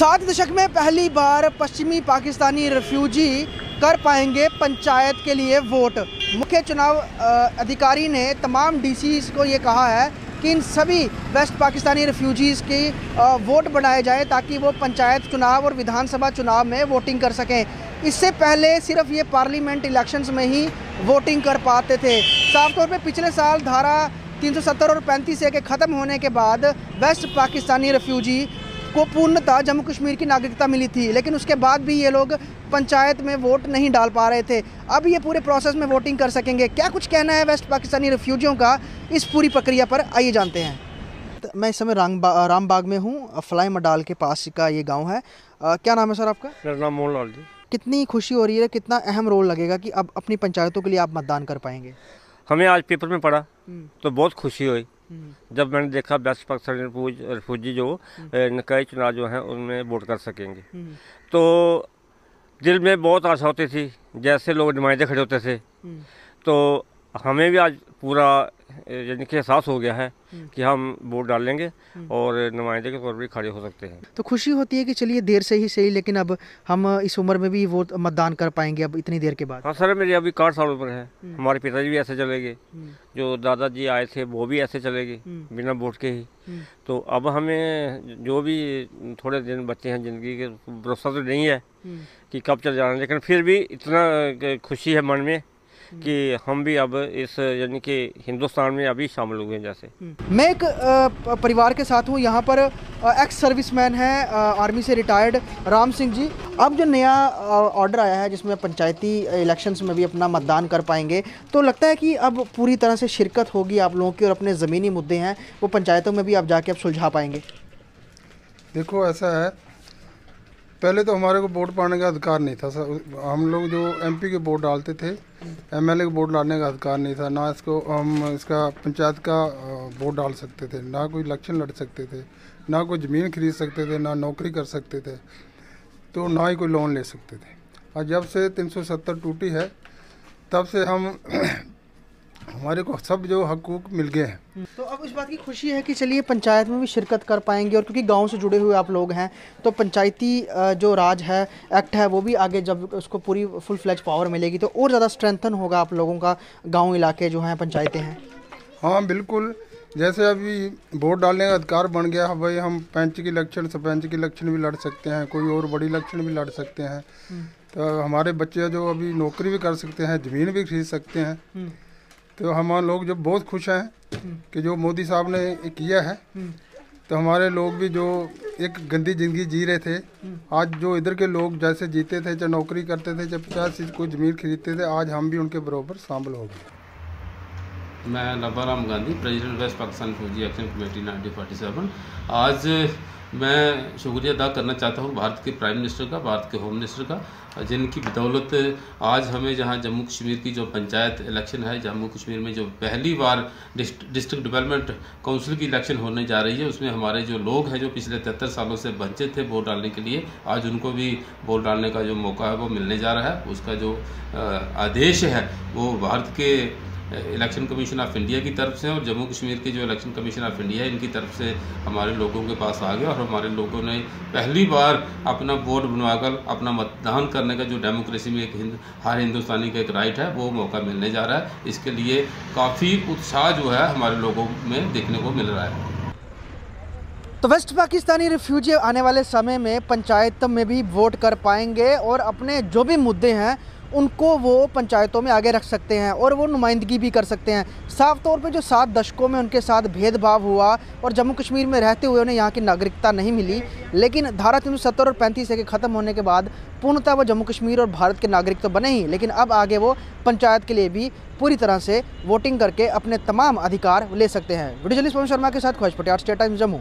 7 दशक में पहली बार पश्चिमी पाकिस्तानी रेफ्यूजी कर पाएंगे पंचायत के लिए वोट। मुख्य चुनाव अधिकारी ने तमाम डीसीज को ये कहा है कि इन सभी वेस्ट पाकिस्तानी रेफ्यूजीज़ की वोट बनाए जाएं ताकि वो पंचायत चुनाव और विधानसभा चुनाव में वोटिंग कर सकें। इससे पहले सिर्फ ये पार्लियामेंट इलेक्शंस में ही वोटिंग कर पाते थे। साफ तौर पे पिछले साल धारा 370 और 35A के ख़त्म होने के बाद वेस्ट पाकिस्तानी रेफ्यूजी को पूर्णतः जम्मू कश्मीर की नागरिकता मिली थी, लेकिन उसके बाद भी ये लोग पंचायत में वोट नहीं डाल पा रहे थे। अब ये पूरे प्रोसेस में वोटिंग कर सकेंगे। क्या कुछ कहना है वेस्ट पाकिस्तानी रेफ्यूजियों का इस पूरी प्रक्रिया पर, आइए जानते हैं। मैं इस समय रामबाग में हूँ, फ्लाई मडाल के पास का ये गाँव है। क्या नाम है सर आपका? मेरा नाम मोहन लाल जी। कितनी खुशी हो रही है, कितना अहम रोल लगेगा कि अब अपनी पंचायतों के लिए आप मतदान कर पाएंगे? हमें आज पेपर में पढ़ा तो बहुत खुशी हुई जब मैंने देखा वेस्ट पाकिस्तानी रेफ्यूजी जो कई चुनाव जो हैं उनमें वोट कर सकेंगे। तो दिल में बहुत आशा होती थी, जैसे लोग नुमाइंदे खड़े होते थे, तो हमें भी आज पूरा यानी कि एहसास हो गया है कि हम वोट डालेंगे और नुमाइंदे के तौर पर खड़े हो सकते हैं। तो खुशी होती है कि चलिए देर से ही सही, लेकिन अब हम इस उम्र में भी वोट मतदान कर पाएंगे अब इतनी देर के बाद। हाँ सर, मेरी अभी 60 साल उम्र है। हमारे पिताजी भी ऐसे चले गए, जो दादाजी आए थे वो भी ऐसे चले गए बिना वोट के ही। तो अब हमें जो भी थोड़े दिन बच्चे हैं जिंदगी के, भरोसा तो नहीं है कि कब चल जाना, लेकिन फिर भी इतना खुशी है मन में कि हम भी अब इस यानी कि हिंदुस्तान में अभी शामिल हुए हैं। जैसे मैं एक परिवार के साथ हूँ, यहाँ पर एक्स सर्विसमैन है, आर्मी से रिटायर्ड राम सिंह जी। अब जो नया ऑर्डर आया है जिसमें पंचायती इलेक्शंस में भी अपना मतदान कर पाएंगे, तो लगता है कि अब पूरी तरह से शिरकत होगी आप लोगों की और अपने ज़मीनी मुद्दे हैं वो पंचायतों में भी आप जाके अब सुलझा पाएंगे। देखो ऐसा है, पहले तो हमारे को वोट पाने का अधिकार नहीं था सर। हम लोग जो एमपी के वोट डालते थे, एमएलए के वोट डालने का अधिकार नहीं था। ना इसको हम इसका पंचायत का वोट डाल सकते थे, ना कोई इलेक्शन लड़ सकते थे, ना कोई ज़मीन खरीद सकते थे, ना नौकरी कर सकते थे, तो ना ही कोई लोन ले सकते थे। और जब से 370 टूटी है तब से हम हमारे को सब जो हकूक मिल गए हैं। तो अब इस बात की खुशी है कि चलिए पंचायत में भी शिरकत कर पाएंगे, और क्योंकि गांव से जुड़े हुए आप लोग हैं तो पंचायती जो राज है, एक्ट है, वो भी आगे जब उसको पूरी फुल फ्लैज पावर मिलेगी तो और ज़्यादा स्ट्रेंथन होगा आप लोगों का गांव इलाके जो हैं पंचायतें हैं। हाँ बिल्कुल, जैसे अभी वोट डालने का अधिकार बन गया है भाई, हम पंच की इलेक्शन, सरपंच की इलेक्शन भी लड़ सकते हैं, कोई और बड़ी इलेक्शन भी लड़ सकते हैं। तो हमारे बच्चे जो अभी नौकरी भी कर सकते हैं, ज़मीन भी खरीद सकते हैं। तो हम लोग जो बहुत खुश हैं कि जो मोदी साहब ने किया है, तो हमारे लोग भी जो एक गंदी ज़िंदगी जी रहे थे, आज जो इधर के लोग जैसे जीते थे, चाहे नौकरी करते थे, चाहे 50 चीज़ कोई ज़मीन खरीदते थे, आज हम भी उनके बराबर शामिल हो गए। मैं नब्बाराम गांधी, प्रेसिडेंट वेस्ट पाकिस्तान फौजी एक्शन कमेटी 1947। आज मैं शुक्रिया अदा करना चाहता हूँ भारत के प्राइम मिनिस्टर का, भारत के होम मिनिस्टर का, जिनकी बदौलत आज हमें जहाँ जम्मू कश्मीर की जो पंचायत इलेक्शन है, जम्मू कश्मीर में जो पहली बार डिस्ट्रिक्ट डेवलपमेंट काउंसिल की इलेक्शन होने जा रही है, उसमें हमारे जो लोग हैं जो पिछले 73 सालों से वंचित थे वोट डालने के लिए, आज उनको भी वोट डालने का जो मौका है वो मिलने जा रहा है। उसका जो आदेश है वो भारत के इलेक्शन कमीशन ऑफ इंडिया की तरफ से और जम्मू कश्मीर के जो इलेक्शन कमीशन ऑफ इंडिया है इनकी तरफ से हमारे लोगों के पास आ गया, और हमारे लोगों ने पहली बार अपना वोट बनवाकर अपना मतदान करने का जो डेमोक्रेसी में एक हर हिंदुस्तानी का एक राइट है वो मौका मिलने जा रहा है। इसके लिए काफ़ी उत्साह जो है हमारे लोगों में देखने को मिल रहा है। तो वेस्ट पाकिस्तानी रेफ्यूजी आने वाले समय में पंचायत में भी वोट कर पाएंगे और अपने जो भी मुद्दे हैं उनको वो पंचायतों में आगे रख सकते हैं और वो नुमाइंदगी भी कर सकते हैं। साफ तौर पे जो 7 दशकों में उनके साथ भेदभाव हुआ और जम्मू कश्मीर में रहते हुए उन्हें यहाँ की नागरिकता नहीं मिली, लेकिन धारा 370 और 35A के ख़त्म होने के बाद पूर्णतः वो जम्मू कश्मीर और भारत के नागरिक तो बने ही, लेकिन अब आगे वो पंचायत के लिए भी पूरी तरह से वोटिंग करके अपने तमाम अधिकार ले सकते हैं। वीडियो जर्नलिस्ट पवन शर्मा के साथ ख्वाहिश पटियाला, स्टेट टाइम्स जम्मू।